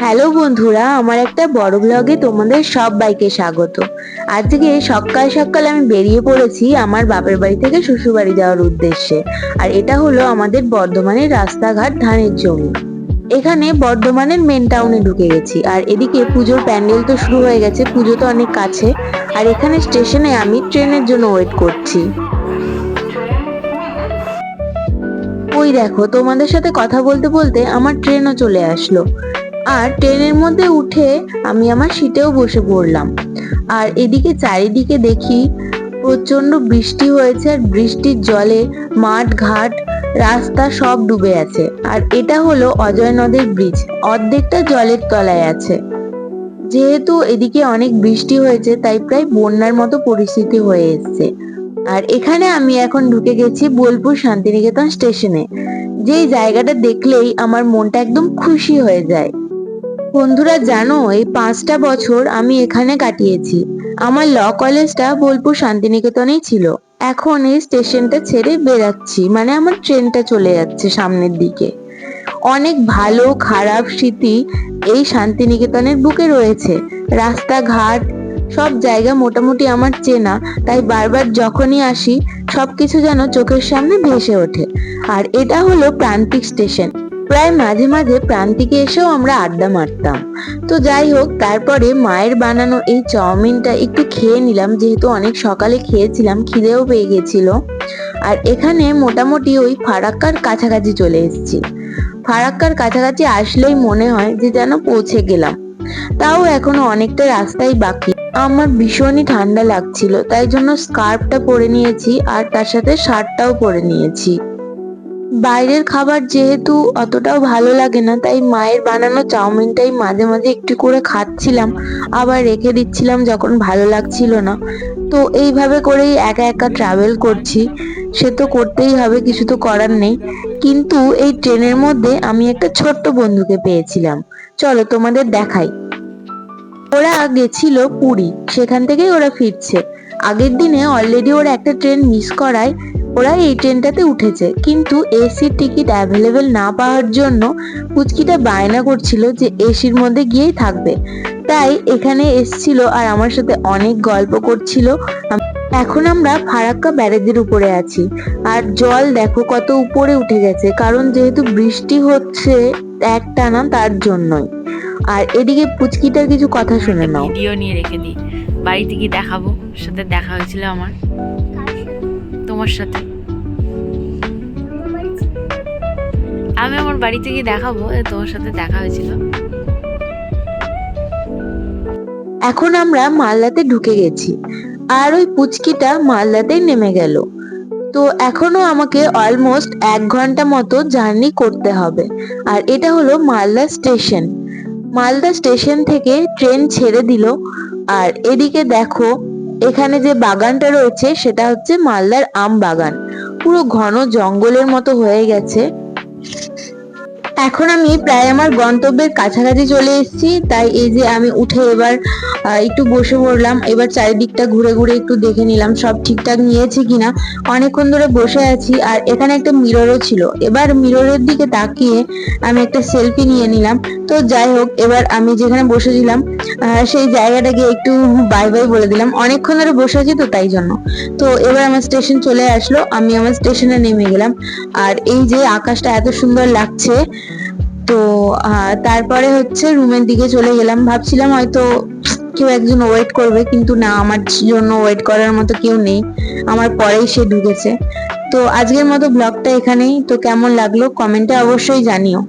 Hello বন্ধুরা, আমার একটা বড় ব্লগে তোমাদের সবাইকে স্বাগত। আজকে সকাল সকাল আমি বেরিয়ে পড়েছি আমার বাপের বাড়ি থেকে শ্বশুর বাড়ি যাওয়ার উদ্দেশ্যে। আর এটা হলো আমাদের বর্ধমানের রাস্তাঘাট ধানের জমি। এখানে বর্ধমানের মেন টাউনে ঢুকে গেছি, আর এদিকে পুজোর প্যান্ডেল তো শুরু হয়ে গেছে, পুজো তো অনেক কাছে। আর এখানে স্টেশনে আমি ট্রেনের জন্য ওয়েট করছি। ওই দেখো, তোমাদের সাথে কথা বলতে বলতে আমার ট্রেনও চলে আসলো। আর ট্রেনের মধ্যে উঠে আমি আমার সিটেও বসে পড়লাম। আর এদিকে চারিদিকে দেখি প্রচন্ড বৃষ্টি হয়েছে, আর বৃষ্টির জলে মাঠ ঘাট রাস্তা সব ডুবে আছে। আর এটা হলো অজয় নদের ব্রিজ, অর্ধেকটা জলের তলায় আছে। যেহেতু এদিকে অনেক বৃষ্টি হয়েছে তাই প্রায় বন্যার মতো পরিস্থিতি হয়ে এসছে। আর এখানে আমি এখন ঢুকে গেছি বোলপুর শান্তিনিকেতন স্টেশনে, যেই জায়গাটা দেখলেই আমার মনটা একদম খুশি হয়ে যায়। বন্ধুরা জানো, এই 5টা বছর আমি এখানে কাটিয়েছি। আমার ল কলেজটা বোলপুর শান্তিনিকেতনেই ছিল। এখন এই স্টেশনটা ছেড়ে বেরাচ্ছি, মানে আমার ট্রেনটা চলে যাচ্ছে সামনের দিকে। অনেক ভালো খারাপ স্মৃতি এই শান্তিনিকেতনের বুকে রয়েছে। রাস্তাঘাট সব জায়গা মোটামুটি আমার চেনা, তাই বারবার যখনই আসি সবকিছু যেন চোখের সামনে ভেসে ওঠে। আর এটা হলো প্রান্তিক স্টেশন। প্রায় মাঝে মাঝে প্রান্তিকে এসেও আমরা আড্ডা মারতাম। তো যাই হোক, তারপরে মায়ের বানানো এই চাউমিনটা একটু খেয়ে নিলাম, যেহেতু অনেক সকালে খেয়েছিলাম, খিদেও পেয়ে গেছিল। আর এখানে মোটামুটি ওই ফারাক্কার কাছাকাছি চলে এসেছি। ফারাক্কার কাছাকাছি আসলেই মনে হয় যে যেন পৌঁছে গেলাম। তাও এখনো অনেকটা রাস্তাই বাকি। আমার ভীষণই ঠান্ডা লাগছিল, তাই জন্য স্কার্ফটা পরে নিয়েছি আর তার সাথে শার্টটাও পরে নিয়েছি। বাইরের খাবার যেহেতু অতটাও ভালো লাগে না, তাই মায়ের বানানো চাউমিনটাই মাঝে মাঝে একটু করে খাচ্ছিলাম, আবার রেখে দিচ্ছিলাম যখন ভালো লাগছিল না। তো এইভাবে করেই একা একা ট্রাভেল করছি। সে তো করতেই হবে, কিছু তো করার নেই। কিন্তু এই ট্রেনের মধ্যে আমি একটা ছোট্ট বন্ধুকে পেয়েছিলাম, চলো তোমাদের দেখাই। ওরা গেছিল পুরী, সেখান থেকেই ওরা ফিরছে। আগের দিনে অলরেডি ওরা একটা ট্রেন মিস করায় ওরা এই ট্রেনটাতে উঠেছে, কিন্তু এসির টিকিট অ্যাভেলেবেল না পাওয়ার জন্য পুচকিটা বায়না করছিল যে এসির মধ্যে গিয়েই থাকবে। তাই এখানে এসছিল আর আমার সাথে অনেক গল্প করছিল। এখন আমরা ফারাক্কা ব্যারেজের উপরে আছি, আর জল দেখো কত উপরে উঠে গেছে, কারণ যেহেতু বৃষ্টি হচ্ছে একটানা, তার জন্যই। আর এদিকে পুচকিটার কিছু কথা শুনে নাও। ভিডিও নিয়ে রেখে দিই, বাড়িতে গিয়ে দেখাবো। সাথে দেখা হয়েছিল আমার, তোমার সাথে। আমি আমার বাড়িতে গিয়ে দেখাবো তোমার সাথে দেখা হয়েছিল। এখন আমরা মালদাতে ঢুকে গেছি, আর ওই পুচকিটা মালদাতেই নেমে গেল। তো এখনো আমাকে অলমোস্ট 1 ঘন্টা মতো জার্নি করতে হবে। আর এটা হলো মালদা স্টেশন। মালদা স্টেশন থেকে ট্রেন ছেড়ে দিল। আর এদিকে দেখো, এখানে যে বাগানটা রয়েছে সেটা হচ্ছে মালদার আম বাগান, পুরো ঘন জঙ্গলের মতো হয়ে গেছে। এখন আমি প্রায় আমার গন্তব্যের কাছাকাছি চলে এসেছি, তাই এই যে আমি উঠে এবার একটু বসে পড়লাম। এবার চারিদিকটা ঘুরে ঘুরে একটু দেখে নিলাম সব ঠিকঠাক নিয়েছি কিনা। অনেকক্ষণ ধরে বসে আছি, আর এখানে একটা মিররও ছিল। এবার মিররের দিকে তাকিয়ে আমি একটা সেলফি নিয়ে নিলাম। তো যাই হোক, এবার আমি যেখানে বসেছিলাম সেই জায়গাটাকে একটু বাই বাই বলে দিলাম, অনেকক্ষণ ধরে বসে আছি তো তাই জন্য। তো এবার আমার স্টেশন চলে আসলো, আমি আমার স্টেশনে নেমে গেলাম। আর এই যে আকাশটা এত সুন্দর লাগছে। তো তারপরে হচ্ছে রুমের দিকে চলে গেলাম। ভাবছিলাম হয়তো কেউ একজন ওয়েট করবে, কিন্তু না, আমার জন্য ওয়েট করার মতো কেউ নেই, আমার পরেই সে ঢুকেছে। তো আজকের মতো ব্লগটা এখানেই। তো কেমন লাগলো কমেন্টে অবশ্যই জানিও।